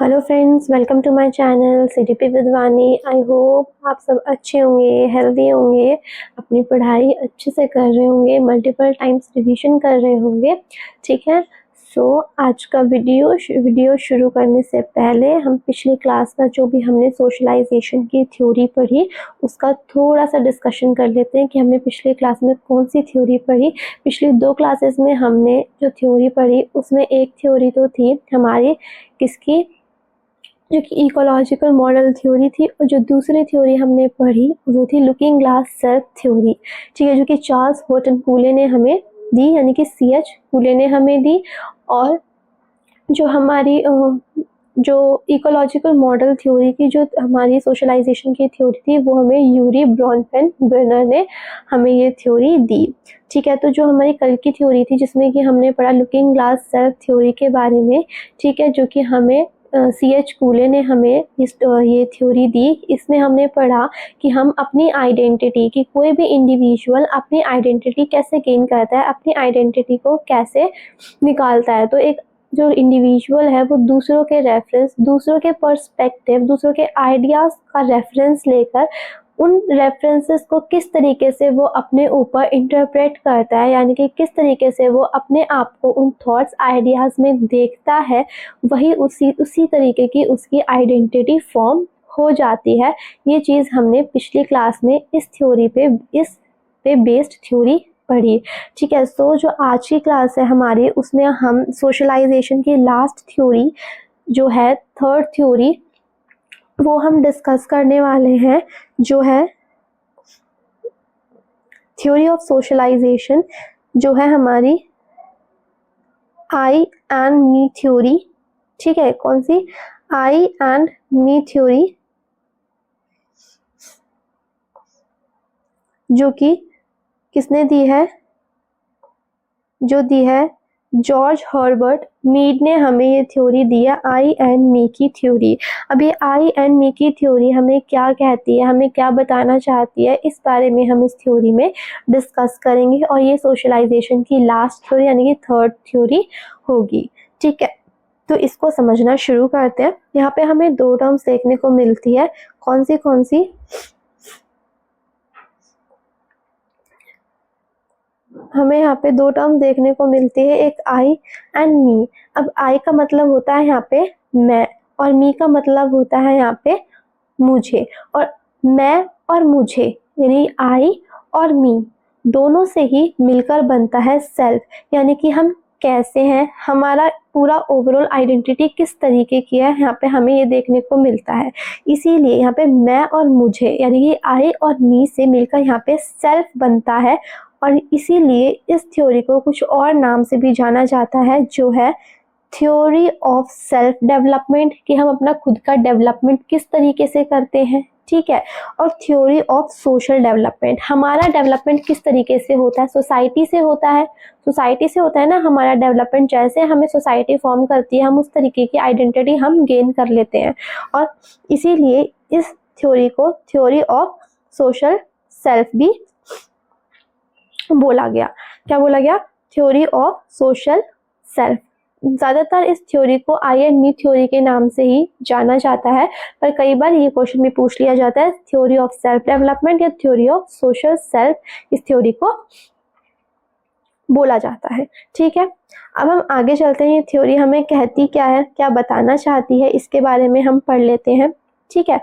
Hello friends, welcome to my channel CDP with Vani. I hope आप सब अच्छे होंगे, हेल्दी होंगे, अपनी पढ़ाई अच्छे से कर रहे होंगे, मल्टीपल टाइम्स रिवीजन कर रहे होंगे। ठीक है, सो आज का वीडियो शुरू करने से पहले हम पिछली क्लास का जो भी हमने सोशलाइजेशन की थ्योरी पढ़ी उसका थोड़ा सा डिस्कशन कर लेते हैं कि हमने पिछली क्लास में कौन सी थ्योरी पढ़ी। पिछली 2 क्लासेस में हमने जो थ्योरी पढ़ी उसमें एक थ्योरी तो थी हमारी किसकी, जो कि इकोलॉजिकल मॉडल थ्योरी थी, और जो दूसरी थ्योरी हमने पढ़ी वो थी लुकिंग ग्लास सेल्फ थ्योरी। ठीक है, जो कि चार्ल्स हॉटन कूले ने हमें दी, यानी कि CH कूले ने हमें दी। और जो हमारी जो इकोलॉजिकल मॉडल थ्योरी की जो हमारी सोशलाइजेशन की थ्योरी थी वो हमें यूरी ब्रॉनफेन-ब्रेनर ने हमें ये थ्योरी दी। ठीक है, तो जो हमारी कल की थ्योरी थी जिसमें कि हमने पढ़ा लुकिंग ग्लास सेल्फ थ्योरी के बारे में, ठीक है, जो कि हमें CH कूले ने हमें ये थ्योरी दी। इसमें हमने पढ़ा कि हम अपनी आइडेंटिटी की, कोई भी इंडिविजुअल अपनी आइडेंटिटी कैसे गेन करता है, अपनी आइडेंटिटी को कैसे निकालता है। तो एक जो इंडिविजुअल है वो दूसरों के रेफरेंस, दूसरों के पर्सपेक्टिव, दूसरों के आइडियाज़ का रेफरेंस लेकर उन रेफरेंसेस को किस तरीके से वो अपने ऊपर इंटरप्रेट करता है, यानी कि किस तरीके से वो अपने आप को उन थॉट्स आइडियाज़ में देखता है, वही उसी तरीके की उसकी आइडेंटिटी फॉर्म हो जाती है। ये चीज़ हमने पिछली क्लास में इस पे बेस्ड थ्योरी पढ़ी। ठीक है, सो जो आज की क्लास है हमारी उसमें हम सोशलाइजेशन की लास्ट थ्योरी जो है थर्ड थ्योरी वो हम डिस्कस करने वाले हैं, जो है थ्योरी ऑफ सोशलाइजेशन, जो है हमारी आई एंड मी थ्योरी। ठीक है, कौन सी? आई एंड मी थ्योरी, जो कि किसने दी है? जो दी है जॉर्ज हर्बर्ट मीड ने हमें ये थ्योरी दिया, आई एंड मी की थ्योरी। अब ये आई एंड मी की थ्योरी हमें क्या कहती है, हमें क्या बताना चाहती है, इस बारे में हम इस थ्योरी में डिस्कस करेंगे। और ये सोशलाइजेशन की लास्ट थ्योरी यानी कि थर्ड थ्योरी होगी। ठीक है, तो इसको समझना शुरू करते हैं। यहाँ पे हमें 2 टर्म्स देखने को मिलती है। कौन सी? हमें यहाँ पे 2 टर्म्स देखने को मिलती है, एक आई एंड मी। अब आई का मतलब होता है यहाँ पे मैं, और मी का मतलब होता है यहाँ पे मुझे। और मैं और मुझे यानी आई और मी दोनों से ही मिलकर बनता है सेल्फ, यानी कि हम कैसे हैं, हमारा पूरा ओवरऑल आइडेंटिटी किस तरीके की है, यहाँ पे हमें ये देखने को मिलता है। इसीलिए यहाँ पे मैं और मुझे यानी कि आई और मी से मिलकर यहाँ पे सेल्फ बनता है। और इसीलिए इस थ्योरी को कुछ और नाम से भी जाना जाता है, जो है थ्योरी ऑफ सेल्फ डेवलपमेंट, कि हम अपना खुद का डेवलपमेंट किस तरीके से करते हैं। ठीक है, और थ्योरी ऑफ सोशल डेवलपमेंट, हमारा डेवलपमेंट किस तरीके से होता है, सोसाइटी से होता है ना हमारा डेवलपमेंट। जैसे हमें सोसाइटी फॉर्म करती है हम उस तरीके की आइडेंटिटी हम गेन कर लेते हैं। और इसीलिए इस थ्योरी को थ्योरी ऑफ सोशल सेल्फ भी बोला गया। क्या बोला गया? Theory of social self. ज़्यादातर इस थ्योरी को आई एंड मी थ्योरी के नाम से ही जाना जाता है, पर कई बार ये क्वेश्चन भी पूछ लिया जाता है थ्योरी ऑफ सेल्फ डेवलपमेंट या थ्योरी ऑफ सोशल सेल्फ, इस थ्योरी को बोला जाता है। ठीक है, अब हम आगे चलते हैं। ये थ्योरी हमें कहती क्या है, क्या बताना चाहती है, इसके बारे में हम पढ़ लेते हैं। ठीक है,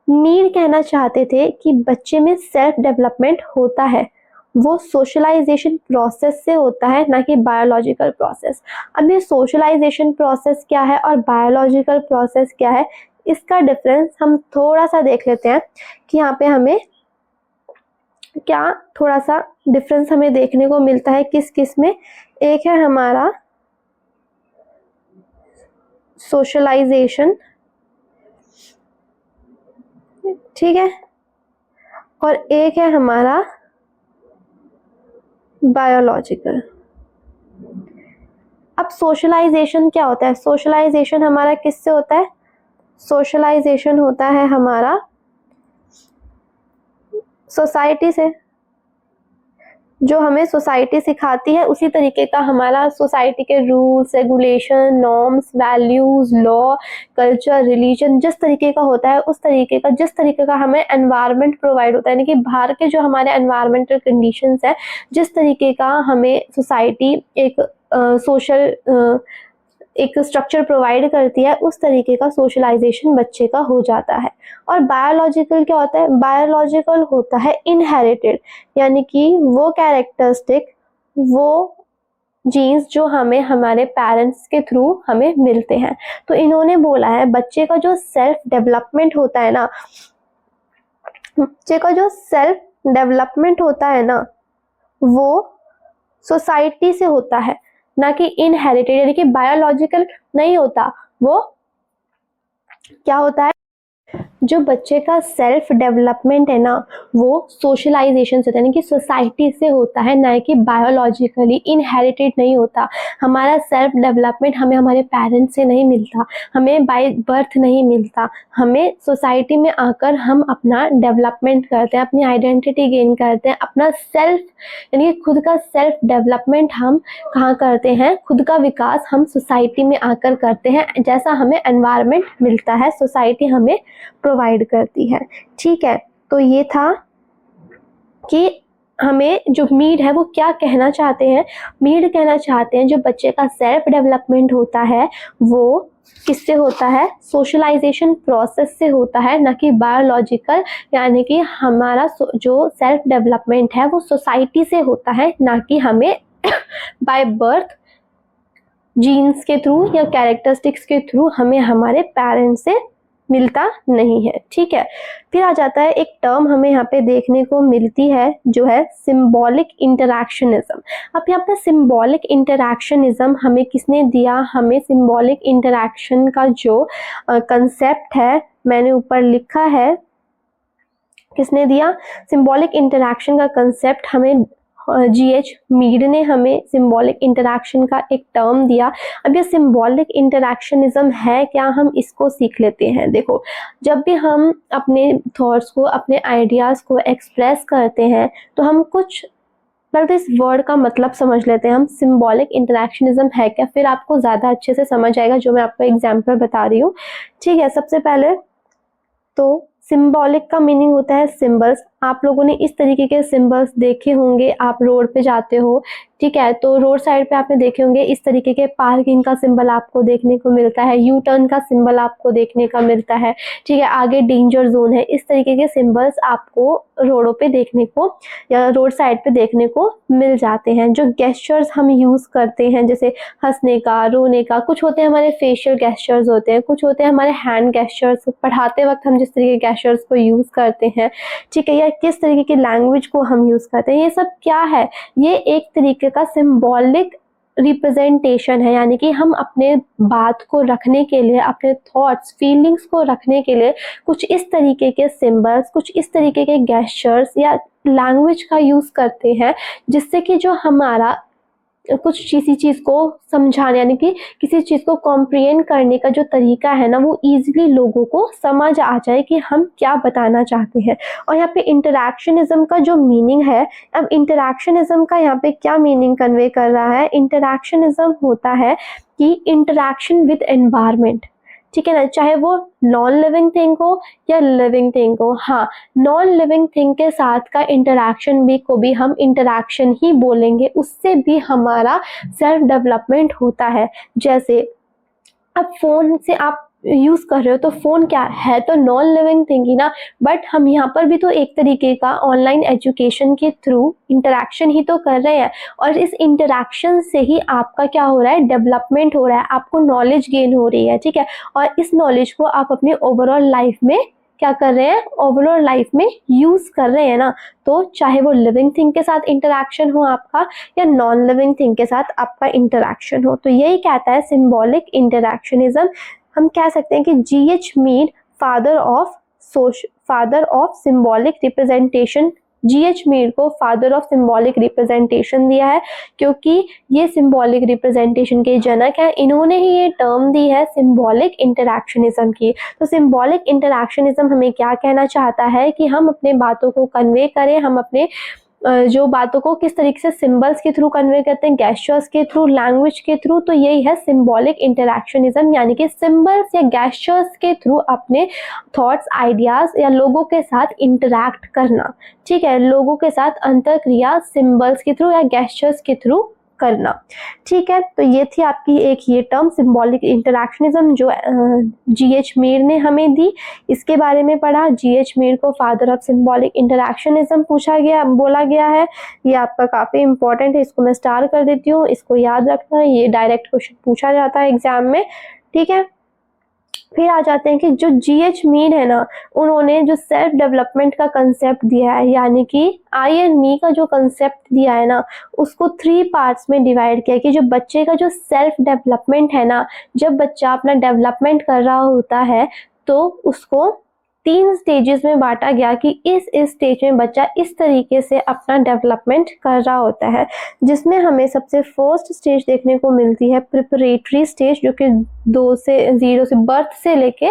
मीड कहना चाहते थे कि बच्चे में सेल्फ डेवलपमेंट होता है, वो सोशलाइजेशन प्रोसेस से होता है, ना कि बायोलॉजिकल प्रोसेस। अब ये सोशलाइजेशन प्रोसेस क्या है और बायोलॉजिकल प्रोसेस क्या है, इसका डिफरेंस हम थोड़ा सा देख लेते हैं कि यहाँ पे हमें क्या थोड़ा सा डिफरेंस हमें देखने को मिलता है किस किस में। एक है हमारा सोशलाइजेशन, ठीक है, और एक है हमारा बायोलॉजिकल। अब सोशलाइजेशन क्या होता है? सोशलाइजेशन हमारा किससे होता है? सोशलाइजेशन होता है हमारा सोसाइटी से। जो हमें सोसाइटी सिखाती है उसी तरीके का हमारा सोसाइटी के rules, regulation, norms, values, law, culture, religion जिस तरीके का होता है उस तरीके का, जिस तरीके का हमें एनवायरनमेंट प्रोवाइड होता है, यानी कि बाहर के जो हमारे एनवायरमेंटल कंडीशंस है, जिस तरीके का हमें सोसाइटी एक सोशल एक स्ट्रक्चर प्रोवाइड करती है, उस तरीके का सोशलाइजेशन बच्चे का हो जाता है। और बायोलॉजिकल क्या होता है? बायोलॉजिकल होता है इनहेरिटेड, यानी कि वो कैरेक्टरिस्टिक, वो जीन्स जो हमें हमारे पेरेंट्स के थ्रू हमें मिलते हैं। तो इन्होंने बोला है बच्चे का जो सेल्फ डेवलपमेंट होता है ना, बच्चे का जो सेल्फ डेवलपमेंट होता है ना, वो सोसाइटी से होता है, ना कि इनहेरिटेड, यानी कि बायोलॉजिकल नहीं होता। वो क्या होता है? जो बच्चे का सेल्फ डेवलपमेंट है ना, वो सोशलाइजेशन से होता है, यानी कि सोसाइटी से होता है, ना कि बायोलॉजिकली इनहेरिटेड नहीं होता। हमारा सेल्फ डेवलपमेंट हमें हमारे पेरेंट्स से नहीं मिलता, हमें बाय बर्थ नहीं मिलता, हमें सोसाइटी में आकर हम अपना डेवलपमेंट करते हैं, अपनी आइडेंटिटी गेन करते हैं, अपना सेल्फ यानी कि खुद का सेल्फ डेवलपमेंट हम कहाँ करते हैं? खुद का विकास हम सोसाइटी में आकर करते हैं, जैसा हमें एनवायरनमेंट मिलता है, सोसाइटी हमें प्रोवाइड करती है। ठीक है, तो ये था कि हमें जो मीड है वो क्या कहना चाहते हैं। मीड कहना चाहते हैं जो बच्चे का सेल्फ डेवलपमेंट होता है वो किससे होता है? सोशलाइजेशन प्रोसेस से होता है, ना कि बायोलॉजिकल, यानी कि हमारा जो सेल्फ डेवलपमेंट है वो सोसाइटी से होता है, ना कि हमें बाय बर्थ जीन्स के थ्रू या कैरेक्टरिस्टिक्स के थ्रू हमें हमारे पेरेंट्स से मिलता नहीं है। ठीक है, फिर आ जाता है एक टर्म हमें यहाँ पे देखने को मिलती है जो है सिंबॉलिक इंटरैक्शनिज्म। अब यहाँ पे सिंबॉलिक इंटरैक्शनिज्म हमें किसने दिया? हमें सिंबॉलिक इंटरैक्शन का जो कंसेप्ट है मैंने ऊपर लिखा है, किसने दिया? सिंबॉलिक इंटरैक्शन का कंसेप्ट हमें G.H. मीड ने हमें सिंबॉलिक इंटरैक्शन का एक टर्म दिया। अब ये सिंबॉलिक इंटरैक्शनिज्म है क्या, हम इसको सीख लेते हैं। देखो, जब भी हम अपने थॉट्स को, अपने आइडियाज़ को एक्सप्रेस करते हैं तो हम कुछ पहले तो इस वर्ड का मतलब समझ लेते हैं हम, सिंबॉलिक इंटरैक्शनिज्म है क्या, फिर आपको ज़्यादा अच्छे से समझ आएगा जो मैं आपको एग्जाम्पल बता रही हूँ। ठीक है, सबसे पहले तो सिंबॉलिक का मीनिंग होता है सिंबल्स। आप लोगों ने इस तरीके के सिंबल्स देखे होंगे, आप रोड पे जाते हो, ठीक है, तो रोड साइड पे आपने देखे होंगे इस तरीके के पार्किंग का सिंबल आपको देखने को मिलता है, यू टर्न का सिंबल आपको देखने का मिलता है, ठीक है, आगे डेंजर जोन है, इस तरीके के सिंबल्स आपको रोडों पे देखने को या रोड साइड पे देखने को मिल जाते हैं। जो गेस्चर्स हम यूज़ करते हैं जैसे हंसने का, रोने का, कुछ होते हैं हमारे फेशियल गेस्चर्स होते हैं, कुछ होते हैं हमारे हैंड गेस्चर्स, पढ़ाते वक्त हम जिस तरीके के गेस्चर्स को यूज़ करते हैं, ठीक है, या किस तरीके की लैंग्वेज को हम यूज़ करते हैं, ये सब क्या है? ये एक तरीके का सिंबॉलिक रिप्रेजेंटेशन है, यानी कि हम अपने बात को रखने के लिए, अपने थॉट्स, फीलिंग्स को रखने के लिए कुछ इस तरीके के सिंबल्स, कुछ इस तरीके के गेस्चर्स या लैंग्वेज का यूज़ करते हैं, जिससे कि जो हमारा कुछ किसी चीज़ को समझाने, यानी कि किसी चीज़ को कॉम्प्रिहेंड करने का जो तरीका है ना, वो ईजिली लोगों को समझ आ जाए कि हम क्या बताना चाहते हैं। और यहाँ पे इंटरैक्शनिज्म का जो मीनिंग है, अब इंटरैक्शनिज्म का यहाँ पे क्या मीनिंग कन्वे कर रहा है? इंटरैक्शनिज्म होता है कि इंटरैक्शन विद एनवायरनमेंट, ठीक है ना, चाहे वो नॉन लिविंग थिंग हो या लिविंग थिंग हो। हाँ, नॉन लिविंग थिंग के साथ का इंटरैक्शन भी को भी हम इंटरैक्शन ही बोलेंगे, उससे भी हमारा सेल्फ डेवलपमेंट होता है। जैसे अब फ़ोन से आप यूज़ कर रहे हो तो फ़ोन क्या है? तो नॉन लिविंग थिंग ही ना, बट हम यहाँ पर भी तो एक तरीके का ऑनलाइन एजुकेशन के थ्रू इंटरैक्शन ही तो कर रहे हैं, और इस इंटरैक्शन से ही आपका क्या हो रहा है? डेवलपमेंट हो रहा है, आपको नॉलेज गेन हो रही है, ठीक है, और इस नॉलेज को आप अपनी ओवरऑल लाइफ में क्या कर रहे हैं? ओवरऑल लाइफ में यूज़ कर रहे हैं ना। तो चाहे वो लिविंग थिंग के साथ इंटरैक्शन हो आपका या नॉन लिविंग थिंग के साथ आपका इंटरैक्शन हो, तो यही कहता है सिंबॉलिक इंटरैक्शनिज्म। हम कह सकते हैं कि G.H. Mead father of symbolic representation, G.H. Mead को फादर ऑफ सिंबॉलिक रिप्रेजेंटेशन दिया है, क्योंकि ये सिंबॉलिक रिप्रेजेंटेशन के जनक हैं। इन्होंने ही ये टर्म दी है सिंबॉलिक इंटरैक्शनिज्म की। तो सिंबॉलिक इंटरैक्शनिज्म हमें क्या कहना चाहता है कि हम अपने बातों को कन्वे करें, हम अपने जो बातों को किस तरीके से सिंबल्स के थ्रू कन्वे करते हैं, गेस्चर्स के थ्रू, लैंग्वेज के थ्रू, तो यही है सिंबॉलिक इंटरैक्शनिज्म, यानी कि सिंबल्स या गेस्चर्स के थ्रू अपने थॉट्स, आइडियाज या लोगों के साथ इंटरैक्ट करना। ठीक है, लोगों के साथ अंतरक्रिया सिंबल्स के थ्रू या गेस्चर्स के थ्रू करना। ठीक है, तो ये थी आपकी एक ये टर्म सिंबॉलिक इंटरैक्शनिज्म जो G.H. मीर ने हमें दी। इसके बारे में पढ़ा। G.H. मीर को फादर ऑफ सिंबॉलिक इंटरैक्शनिज्म बोला गया है। ये आपका काफ़ी इंपॉर्टेंट है, इसको मैं स्टार कर देती हूँ, इसको याद रखना, ये डायरेक्ट क्वेश्चन पूछा जाता है एग्जाम में। ठीक है, फिर आ जाते हैं कि जो G.H. मीर है ना, उन्होंने जो सेल्फ डेवलपमेंट का कंसेप्ट दिया है, यानी कि आई एंड मी का जो कंसेप्ट दिया है ना, उसको 3 पार्ट्स में डिवाइड किया कि जो बच्चे का जो सेल्फ डेवलपमेंट है ना, जब बच्चा अपना डेवलपमेंट कर रहा होता है तो उसको 3 स्टेजेस में बांटा गया कि इस स्टेज में बच्चा इस तरीके से अपना डेवलपमेंट कर रहा होता है, जिसमें हमें सबसे फर्स्ट स्टेज देखने को मिलती है प्रिपरेटरी स्टेज, जो कि 0 से बर्थ से लेके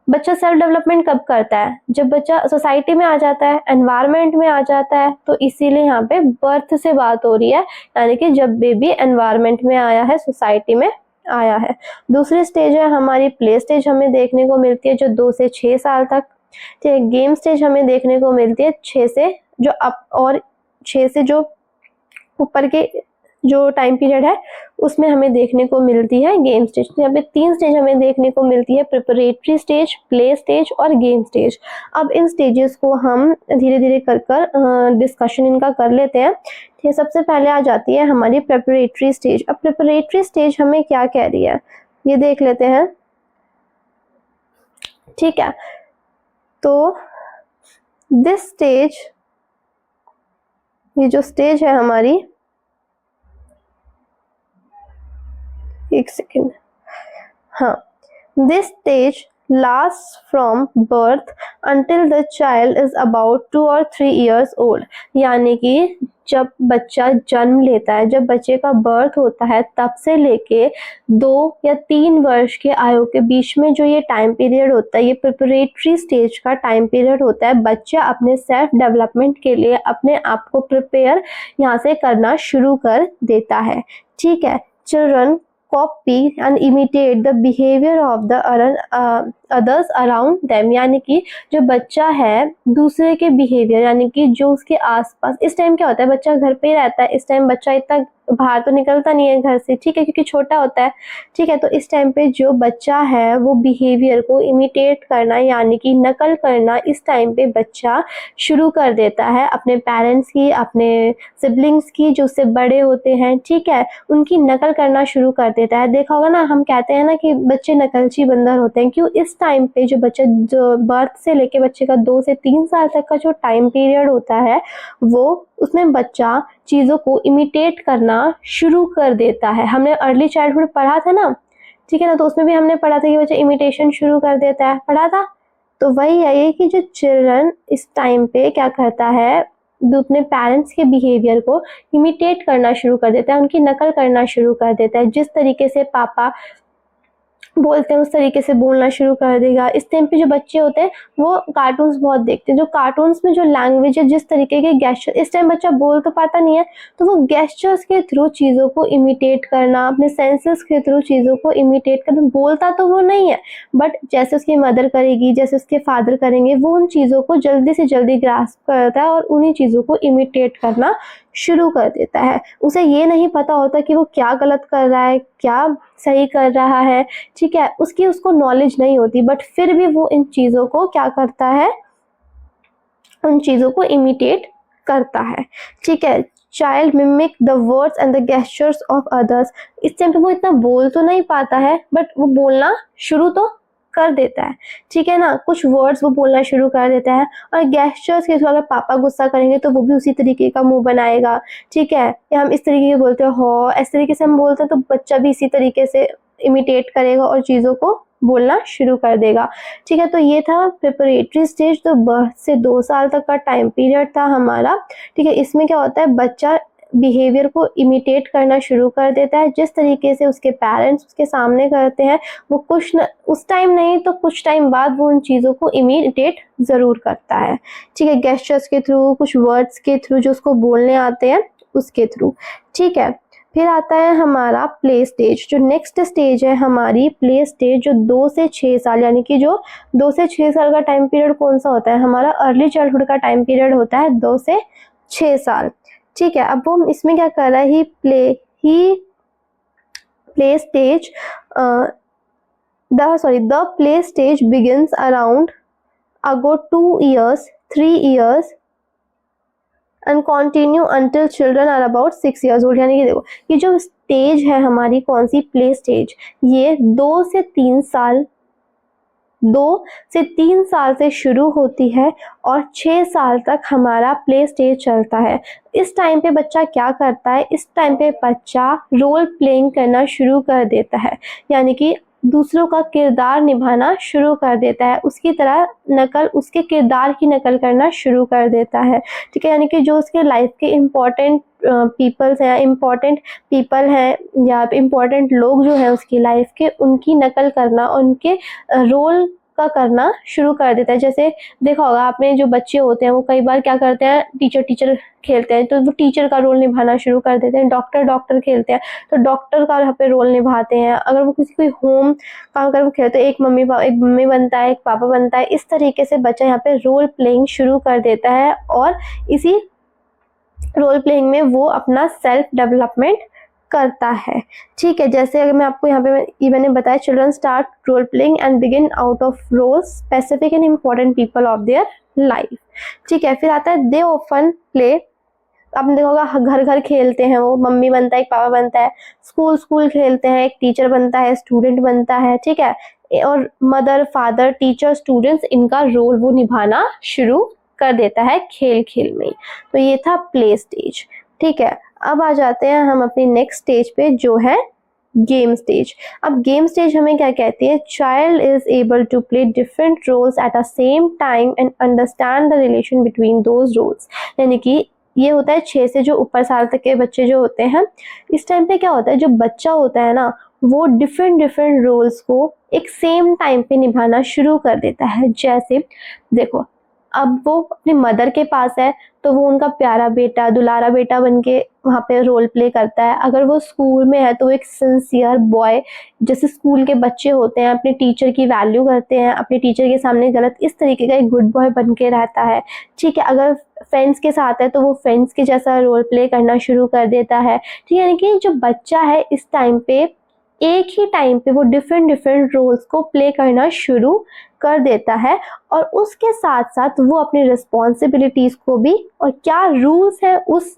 बच्चा सेल्फ डेवलपमेंट कब करता है, जब बच्चा सोसाइटी में आ जाता है, एनवायरनमेंट में आ जाता है, तो इसीलिए यहाँ पे बर्थ से बात हो रही है, यानी कि जब बेबी एनवायरनमेंट में आया है, सोसाइटी में आया है। दूसरी स्टेज है हमारी प्ले स्टेज, हमें देखने को मिलती है जो 2 से 6 साल तक। ठीक है, गेम स्टेज हमें देखने को मिलती है 6 से जो अप और 6 से जो ऊपर के जो टाइम पीरियड है उसमें हमें देखने को मिलती है गेम स्टेज। तो यहाँ पे 3 स्टेज हमें देखने को मिलती है, प्रिपरेटरी स्टेज, प्ले स्टेज और गेम स्टेज। अब इन स्टेजेस को हम धीरे धीरे कर डिस्कशन इनका कर लेते हैं। ठीक है, सबसे पहले आ जाती है हमारी प्रिपरेटरी स्टेज। अब प्रिपरेटरी स्टेज हमें क्या कह रही है ये देख लेते हैं। ठीक है, तो दिस स्टेज, ये जो स्टेज है हमारी, एक सेकेंड, हाँ, this stage lasts from birth until the child is about 2 or 3 years old, यानी कि जब बच्चा जन्म लेता है, जब बच्चे का बर्थ होता है, तब से लेके 2 या 3 वर्ष के आयु के बीच में जो ये टाइम पीरियड होता है, ये प्रिपरेटरी स्टेज का टाइम पीरियड होता है। बच्चा अपने सेल्फ डेवलपमेंट के लिए अपने आप को प्रिपेयर यहाँ से करना शुरू कर देता है। ठीक है, children copy and imitate the behavior of the others around them, यानी कि जो बच्चा है दूसरे के बिहेवियर, यानी कि जो उसके आसपास, इस टाइम क्या होता है बच्चा घर पे ही रहता है, इस टाइम बच्चा इतना बाहर तो निकलता नहीं है घर से। ठीक है, क्योंकि छोटा होता है। ठीक है, तो इस टाइम पे जो बच्चा है वो बिहेवियर को इमिटेट करना, यानी कि नकल करना, इस टाइम पे बच्चा शुरू कर देता है अपने पेरेंट्स की, अपने सिबलिंग्स की, जो उससे बड़े होते हैं। ठीक है, उनकी नकल करना शुरू कर देता है। देखा होगा ना, हम कहते हैं ना कि बच्चे नकलची बंदर होते हैं। क्यों? इस टाइम पे जो बच्चा, जो बर्थ से लेके बच्चे का 2 से 3 साल तक का जो टाइम पीरियड होता है, वो उसमें बच्चा चीज़ों को इमिटेट करना शुरू कर देता है। हमने अर्ली चाइल्डहुड पढ़ा था ना, ठीक है ना, तो उसमें भी हमने पढ़ा था कि बच्चा इमिटेशन शुरू कर देता है, पढ़ा था। तो वही है ये कि जो चिल्ड्रन इस टाइम पे क्या करता है, अपने पेरेंट्स के बिहेवियर को इमिटेट करना शुरू कर देता है, उनकी नकल करना शुरू कर देता है। जिस तरीके से पापा बोलते हैं उस तरीके से बोलना शुरू कर देगा। इस टाइम पे जो बच्चे होते हैं वो कार्टून्स बहुत देखते हैं, जो कार्टून्स में जो लैंग्वेज है, जिस तरीके के गेस्चर, इस टाइम बच्चा बोल तो पाता नहीं है, तो वो गेस्चर्स के थ्रू चीज़ों को इमिटेट करना, अपने सेंसेस के थ्रू चीज़ों को इमिटेट करना, बोलता तो वो नहीं है, बट जैसे उसकी मदर करेगी, जैसे उसके फादर करेंगे, वो उन चीज़ों को जल्दी से जल्दी ग्रास्प करता है और उन्हीं चीज़ों को इमिटेट करना शुरू कर देता है। उसे ये नहीं पता होता कि वो क्या गलत कर रहा है, क्या सही कर रहा है। ठीक है, उसको नॉलेज नहीं होती, बट फिर भी वो इन चीज़ों को क्या करता है, उन चीज़ों को इमिटेट करता है। ठीक है, child mimic the words and the gestures of others. इस टाइम पे वो इतना बोल तो नहीं पाता है, बट वो बोलना शुरू तो कर देता है। ठीक है ना, कुछ वर्ड्स वो बोलना शुरू कर देता है, और गेस्चर्स के थ्रू अगर पापा गुस्सा करेंगे तो वो भी उसी तरीके का मुंह बनाएगा। ठीक है, या हम इस तरीके के बोलते हैं हो, इस तरीके से हम बोलते हैं, तो बच्चा भी इसी तरीके से इमिटेट करेगा और चीज़ों को बोलना शुरू कर देगा। ठीक है, तो ये था प्रिपरेटरी स्टेज, तो बर्थ से 2 साल तक का टाइम पीरियड था हमारा। ठीक है, इसमें क्या होता है, बच्चा बिहेवियर को इमिटेट करना शुरू कर देता है। जिस तरीके से उसके पेरेंट्स उसके सामने करते हैं, वो कुछ न उस टाइम नहीं तो कुछ टाइम बाद वो उन चीज़ों को इमिटेट ज़रूर करता है। ठीक है, गेस्चर्स के थ्रू, कुछ वर्ड्स के थ्रू जो उसको बोलने आते हैं उसके थ्रू। ठीक है, फिर आता है हमारा प्ले स्टेज। जो नेक्स्ट स्टेज है हमारी प्ले स्टेज, जो 2 से 6 साल, यानी कि जो 2 से 6 साल का टाइम पीरियड कौन सा होता है, हमारा अर्ली चाइल्डहुड का टाइम पीरियड होता है 2 से 6 साल। ठीक है, अब वो इसमें क्या कर रहा है, he play stage the play stage begins around ago 2 years, 3 years and continue until children are about 6 years old। यानी कि देखो ये जो स्टेज है हमारी कौन सी, प्ले स्टेज, ये 2 से 3 साल से शुरू होती है और 6 साल तक हमारा प्ले स्टेज चलता है। इस टाइम पे बच्चा क्या करता है, इस टाइम पे बच्चा रोल प्लेइंग करना शुरू कर देता है, यानी कि दूसरों का किरदार निभाना शुरू कर देता है, उसकी तरह नकल, उसके किरदार की नकल करना शुरू कर देता है। ठीक है, यानी कि जो उसके लाइफ के इम्पोर्टेंट पीपल्स हैं, इम्पोर्टेंट पीपल हैं या इम्पोर्टेंट लोग जो हैं उसकी लाइफ के, उनकी नकल करना, उनके रोल का करना शुरू कर देता है। जैसे देखा होगा आपने, जो बच्चे होते हैं वो कई बार क्या करते हैं, टीचर खेलते हैं तो वो टीचर का रोल निभाना शुरू कर देते हैं। डॉक्टर खेलते हैं तो डॉक्टर का यहाँ पे रोल निभाते हैं। अगर वो किसी कोई होम काम कर वो खेलते हैं, एक मम्मी बनता है, एक पापा बनता है। इस तरीके से बच्चा यहाँ पे रोल प्लेइंग शुरू कर देता है और इसी रोल प्लेइंग में वो अपना सेल्फ डेवलपमेंट करता है। ठीक है, जैसे अगर मैं आपको यहाँ पे मैंने बताया, children start role playing and begin out of roles specific and important people of their life. ठीक है, फिर आता है दे ऑफन प्ले। आपने देखा होगा घर खेलते हैं, वो मम्मी बनता है, एक पापा बनता है। स्कूल खेलते हैं, एक टीचर बनता है, स्टूडेंट बनता है। ठीक है, और मदर, फादर, टीचर, स्टूडेंट्स, इनका रोल वो निभाना शुरू कर देता है खेल में। तो ये था प्ले स्टेज। ठीक है, अब आ जाते हैं हम अपनी नेक्स्ट स्टेज पे, जो है गेम स्टेज। अब गेम स्टेज हमें क्या कहती है, child is able to play different roles at a same time and understand the relation between those roles. यानी कि ये होता है 6 से जो ऊपर साल तक के बच्चे जो होते हैं, इस टाइम पे क्या होता है, जो बच्चा होता है ना, वो डिफरेंट रोल्स को एक सेम टाइम पे निभाना शुरू कर देता है। जैसे देखो, अब वो अपनी मदर के पास है तो वो उनका प्यारा बेटा, दुलारा बेटा बनके वहाँ पे रोल प्ले करता है। अगर वो स्कूल में है तो वो एक सिंसियर बॉय, जैसे स्कूल के बच्चे होते हैं, अपने टीचर की वैल्यू करते हैं, अपने टीचर के सामने गलत, इस तरीके का एक गुड बॉय बन के रहता है। ठीक है, अगर फ्रेंड्स के साथ है तो वो फ्रेंड्स के जैसा रोल प्ले करना शुरू कर देता है। ठीक है, यानी कि जो बच्चा है इस टाइम पे एक ही टाइम पे वो डिफरेंट रोल्स को प्ले करना शुरू कर देता है और उसके साथ साथ वो अपनी रिस्पॉन्सिबिलिटीज को भी, और क्या रूल्स है उस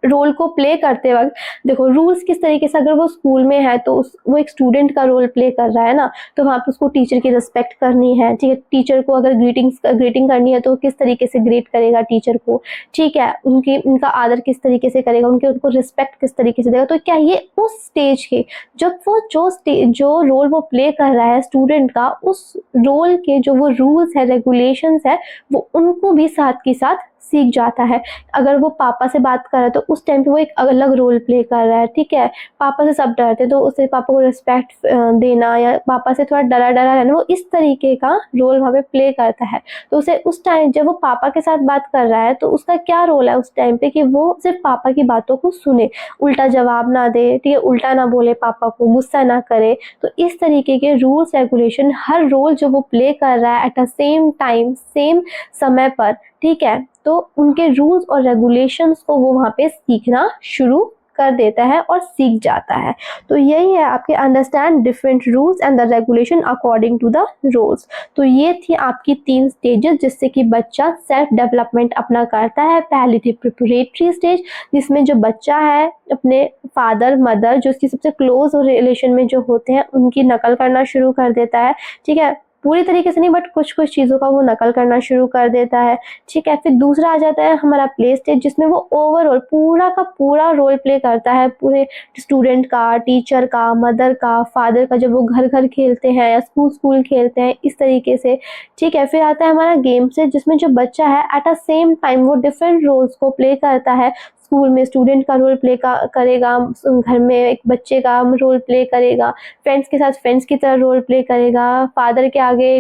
रोल को प्ले करते वक्त, देखो रूल्स किस तरीके से, अगर वो स्कूल में है तो वो एक स्टूडेंट का रोल प्ले कर रहा है ना, तो वहाँ पे उसको टीचर की रिस्पेक्ट करनी है। ठीक है, टीचर को अगर ग्रीटिंग करनी है तो किस तरीके से ग्रीट करेगा टीचर को। ठीक है, उनका आदर किस तरीके से करेगा, उनको रिस्पेक्ट किस तरीके से देगा। तो क्या ये उस स्टेज के जब वो जो रोल वो प्ले कर रहा है स्टूडेंट का, उस रोल के जो वो रूल्स है, रेगुलेशंस है, वो उनको भी साथ के साथ सीख जाता है। अगर वो पापा से बात कर रहा है तो उस टाइम पे वो एक अलग रोल प्ले कर रहा है। ठीक है, पापा से सब डरते हैं तो उसे पापा को रिस्पेक्ट देना या पापा से थोड़ा डरा रहना, वो इस तरीके का रोल वहाँ पे प्ले करता है। तो उसे उस टाइम जब वो पापा के साथ बात कर रहा है तो उसका क्या रोल है उस टाइम पे, कि वो सिर्फ पापा की बातों को सुने, उल्टा जवाब ना दे। ठीक है, उल्टा ना बोले, पापा को गुस्सा ना करे। तो इस तरीके के रूल्स रेगुलेशन, हर रोल जो वो प्ले कर रहा है eight a same time, same समय पर, ठीक है, तो उनके रूल्स और रेगुलेशंस को वो वहाँ पे सीखना शुरू कर देता है और सीख जाता है। तो यही है आपके understand different rules and the regulation according to the roles. तो ये थी आपकी 3 स्टेजेस जिससे कि बच्चा सेल्फ डेवलपमेंट अपना करता है। पहली थी प्रिपरेटरी स्टेज, जिसमें जो बच्चा है अपने फादर मदर, जो उसकी सबसे क्लोज रिलेशन में जो होते हैं, उनकी नकल करना शुरू कर देता है। ठीक है, पूरी तरीके से नहीं बट कुछ चीज़ों का वो नकल करना शुरू कर देता है। ठीक है, फिर दूसरा आ जाता है हमारा प्ले स्टेज, जिसमें वो ओवरऑल पूरा का पूरा रोल प्ले करता है, पूरे स्टूडेंट का, टीचर का, मदर का, फादर का, जब वो घर खेलते हैं या स्कूल खेलते हैं, इस तरीके से। ठीक है, फिर आता है हमारा गेम स्टेज, जिसमें जो बच्चा है एट अ सेम टाइम वो डिफरेंट रोल्स को प्ले करता है। स्कूल में स्टूडेंट का रोल प्ले करेगा, घर में एक बच्चे का रोल प्ले करेगा, फ्रेंड्स के साथ फ्रेंड्स की तरह रोल प्ले करेगा, फादर के आगे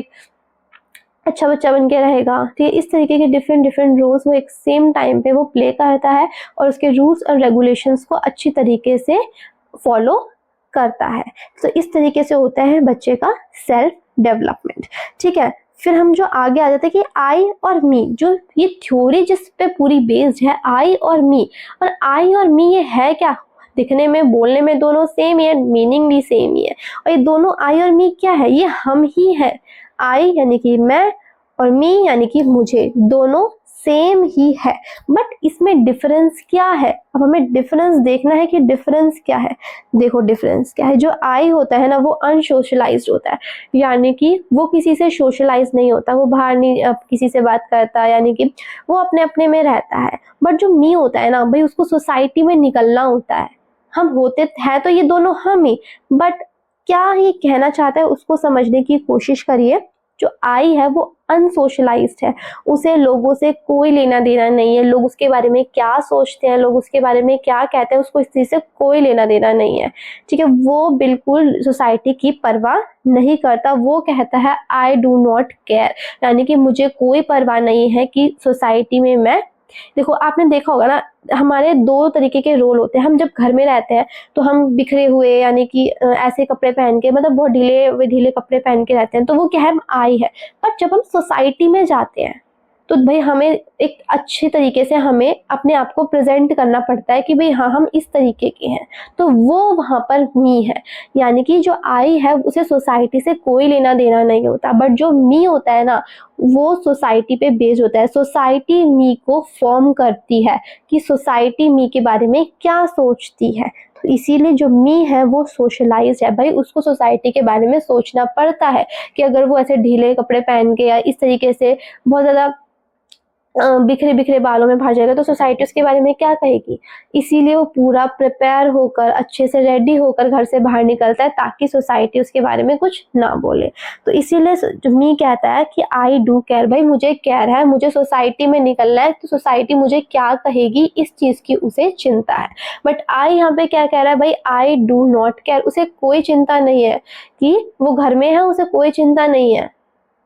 अच्छा बच्चा बन के रहेगा। ठीक है, इस तरीके के डिफरेंट डिफरेंट रोल्स वो एक सेम टाइम पे वो प्ले करता है और उसके रूल्स और रेगुलेशंस को अच्छी तरीके से फॉलो करता है। तो इस तरीके से होता है बच्चे का सेल्फ डेवलपमेंट। ठीक है, फिर हम जो आगे आ जाते हैं कि आई और मी, जो ये थ्योरी जिस पे पूरी बेस्ड है, आई और मी। और आई और मी ये है क्या? दिखने में बोलने में दोनों सेम ही है, मीनिंग भी सेम ही है। और ये दोनों आई और मी क्या है? ये हम ही है। आई यानी कि मैं और मी यानी कि मुझे, दोनों सेम ही है। बट इसमें डिफरेंस क्या है? अब हमें डिफरेंस देखना है कि डिफरेंस क्या है। देखो डिफरेंस क्या है, जो आई होता है ना वो अनसोशलाइज्ड होता है, यानी कि वो किसी से सोशलाइज नहीं होता, वो बाहर नहीं किसी से बात करता, यानी कि वो अपने अपने में रहता है। बट जो मी होता है ना भाई, उसको सोसाइटी में निकलना होता है। हम होते हैं तो ये दोनों हम ही, बट क्या ये कहना चाहता है उसको समझने की कोशिश करिए। जो आई है वो अनसोशलाइज्ड है, उसे लोगों से कोई लेना देना नहीं है, लोग उसके बारे में क्या सोचते हैं, लोग उसके बारे में क्या कहते हैं, उसको इस चीज से कोई लेना देना नहीं है। ठीक है, वो बिल्कुल सोसाइटी की परवाह नहीं करता। वो कहता है आई डू नॉट केयर, यानी कि मुझे कोई परवाह नहीं है कि सोसाइटी में मैं, देखो आपने देखा होगा ना, हमारे दो तरीके के रोल होते हैं। हम जब घर में रहते हैं तो हम बिखरे हुए, यानी कि ऐसे कपड़े पहन के, मतलब बहुत ढीले ढीले कपड़े पहन के रहते हैं, तो वो क्या है? आई है। पर जब हम सोसाइटी में जाते हैं तो भाई हमें एक अच्छे तरीके से हमें अपने आप को प्रेजेंट करना पड़ता है कि भाई हाँ हम इस तरीके के हैं, तो वो वहाँ पर मी है। यानी कि जो आई है उसे सोसाइटी से कोई लेना देना नहीं होता, बट जो मी होता है ना वो सोसाइटी पे बेस्ड होता है। सोसाइटी मी को फॉर्म करती है कि सोसाइटी मी के बारे में क्या सोचती है। तो इसीलिए जो मी है वो सोशलाइज है भाई, उसको सोसाइटी के बारे में सोचना पड़ता है कि अगर वो ऐसे ढीले कपड़े पहन के या इस तरीके से बहुत ज़्यादा बिखरे बिखरे बालों में बाहर जाएगा तो सोसाइटी उसके बारे में क्या कहेगी। इसीलिए वो पूरा प्रिपेयर होकर, अच्छे से रेडी होकर घर से बाहर निकलता है ताकि सोसाइटी उसके बारे में कुछ ना बोले। तो इसीलिए जो मी कहता है कि आई डू केयर, भाई मुझे केयर है, मुझे सोसाइटी में निकलना है, तो सोसाइटी मुझे क्या कहेगी इस चीज की उसे चिंता है। बट आई यहाँ पे क्या कह रहा है? भाई आई डू नॉट केयर, उसे कोई चिंता नहीं है कि वो घर में है, उसे कोई चिंता नहीं है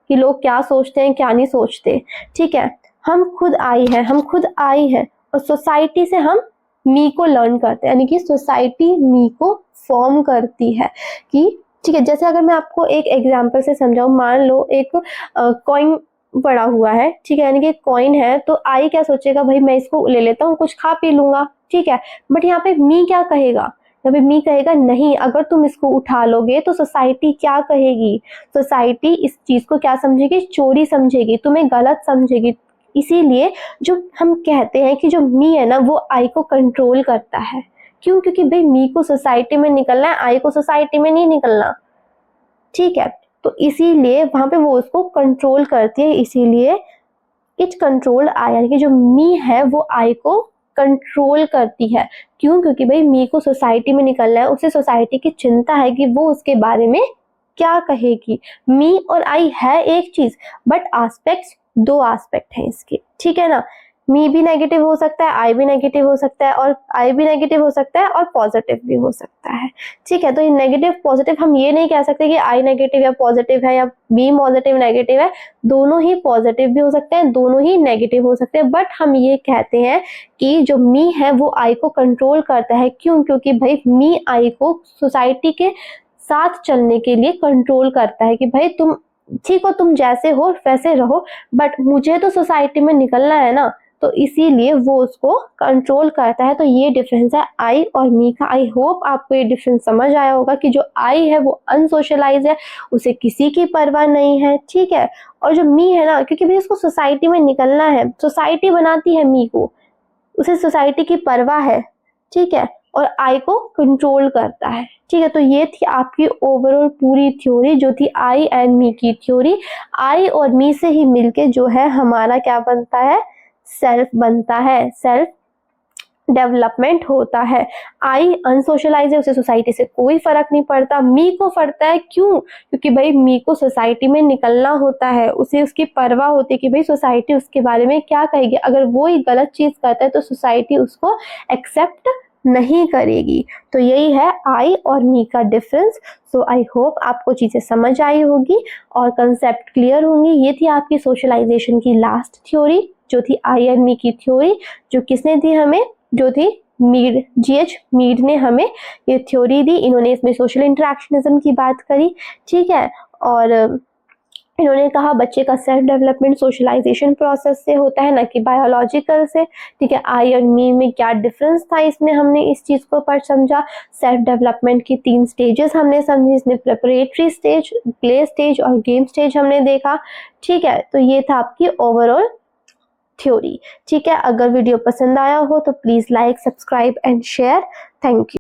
कि लोग क्या सोचते हैं क्या नहीं सोचते। ठीक है, हम खुद आई है और सोसाइटी से हम मी को लर्न करते हैं, यानी कि सोसाइटी मी को फॉर्म करती है कि ठीक है। जैसे अगर मैं आपको एक एग्जांपल से समझाऊं, मान लो एक कॉइन पड़ा हुआ है, ठीक है, यानी कि कॉइन है, तो आई क्या सोचेगा? भाई मैं इसको ले लेता हूँ, कुछ खा पी लूंगा, ठीक है। बट यहाँ पे मी क्या कहेगा? अभी मी कहेगा नहीं, अगर तुम इसको उठा लोगे तो सोसाइटी क्या कहेगी? सोसाइटी इस चीज को क्या समझेगी? चोरी समझेगी, तुम्हें गलत समझेगी। इसीलिए जो हम कहते हैं कि जो मी है ना वो आई को कंट्रोल करता है। क्यों? क्योंकि भाई मी को सोसाइटी में निकलना है, आई को सोसाइटी में नहीं निकलना। ठीक है, तो इसीलिए वहां पे वो उसको कंट्रोल करती है। इसीलिए इट कंट्रोल आई, यानी कि जो मी है वो आई को कंट्रोल करती है। क्यों? क्योंकि भाई मी को सोसाइटी में निकलना है, उसे सोसाइटी की चिंता है कि वो उसके बारे में क्या कहेगी। मी और आई है एक चीज, बट एस्पेक्ट्स दो एस्पेक्ट हैं इसके, ठीक है ना। मी भी नेगेटिव हो सकता है, आई भी नेगेटिव हो सकता है, और आई भी नेगेटिव हो सकता है और पॉजिटिव भी हो सकता है। ठीक है, तो ये नेगेटिव पॉजिटिव हम ये नहीं कह सकते कि आई नेगेटिव या पॉजिटिव है या बी पॉजिटिव नेगेटिव है। दोनों ही पॉजिटिव भी हो सकते हैं, दोनों ही नेगेटिव हो सकते हैं। बट हम ये कहते हैं कि जो मी है वो आई को कंट्रोल करता है। क्यों? क्योंकि भाई मी आई को सोसाइटी के साथ चलने के लिए कंट्रोल करता है कि भाई तुम ठीक हो, तुम जैसे हो वैसे रहो, बट मुझे तो सोसाइटी में निकलना है ना, तो इसीलिए वो उसको कंट्रोल करता है। तो ये डिफरेंस है आई और मी का। आई होप आपको ये डिफरेंस समझ आया होगा कि जो आई है वो अनसोशलाइज है, उसे किसी की परवाह नहीं है, ठीक है। और जो मी है ना, क्योंकि भाई उसको सोसाइटी में निकलना है, सोसाइटी बनाती है मी को, उसे सोसाइटी की परवाह है, ठीक है, और आई को कंट्रोल करता है। ठीक है, तो ये थी आपकी ओवरऑल पूरी थ्योरी, जो थी आई एंड मी की थ्योरी। आई और मी से ही मिलके जो है हमारा क्या बनता है? सेल्फ बनता है, सेल्फ डेवलपमेंट होता है। आई अनसोशलाइज है, उसे सोसाइटी से कोई फर्क नहीं पड़ता। मी को पड़ता है, क्यों? क्योंकि भाई मी को सोसाइटी में निकलना होता है, उसे उसकी परवाह होती है कि भाई सोसाइटी उसके बारे में क्या कहेगी। अगर वो ही गलत चीज करता है तो सोसाइटी उसको एक्सेप्ट नहीं करेगी। तो यही है आई और मी का डिफरेंस। सो आई होप आपको चीजें समझ आई होगी और कंसेप्ट क्लियर होंगी। ये थी आपकी सोशलाइजेशन की लास्ट थ्योरी, जो थी आई एंड मी की थ्योरी, जो किसने दी हमें, जो थी मीड, जीएच मीड ने हमें ये थ्योरी दी। इन्होंने इसमें सोशल इंटरेक्शनिज्म की बात करी, ठीक है। और इन्होंने कहा बच्चे का सेल्फ डेवलपमेंट सोशलाइजेशन प्रोसेस से होता है, ना कि बायोलॉजिकल से, ठीक है। आई और मी में क्या डिफरेंस था, इसमें हमने इस चीज को पर समझा। सेल्फ डेवलपमेंट की 3 स्टेजेस हमने समझी, इसमें प्रिपरेटरी स्टेज, प्ले स्टेज और गेम स्टेज हमने देखा, ठीक है। तो ये था आपकी ओवरऑल थ्योरी, ठीक है। अगर वीडियो पसंद आया हो तो please like, subscribe and share. Thank you.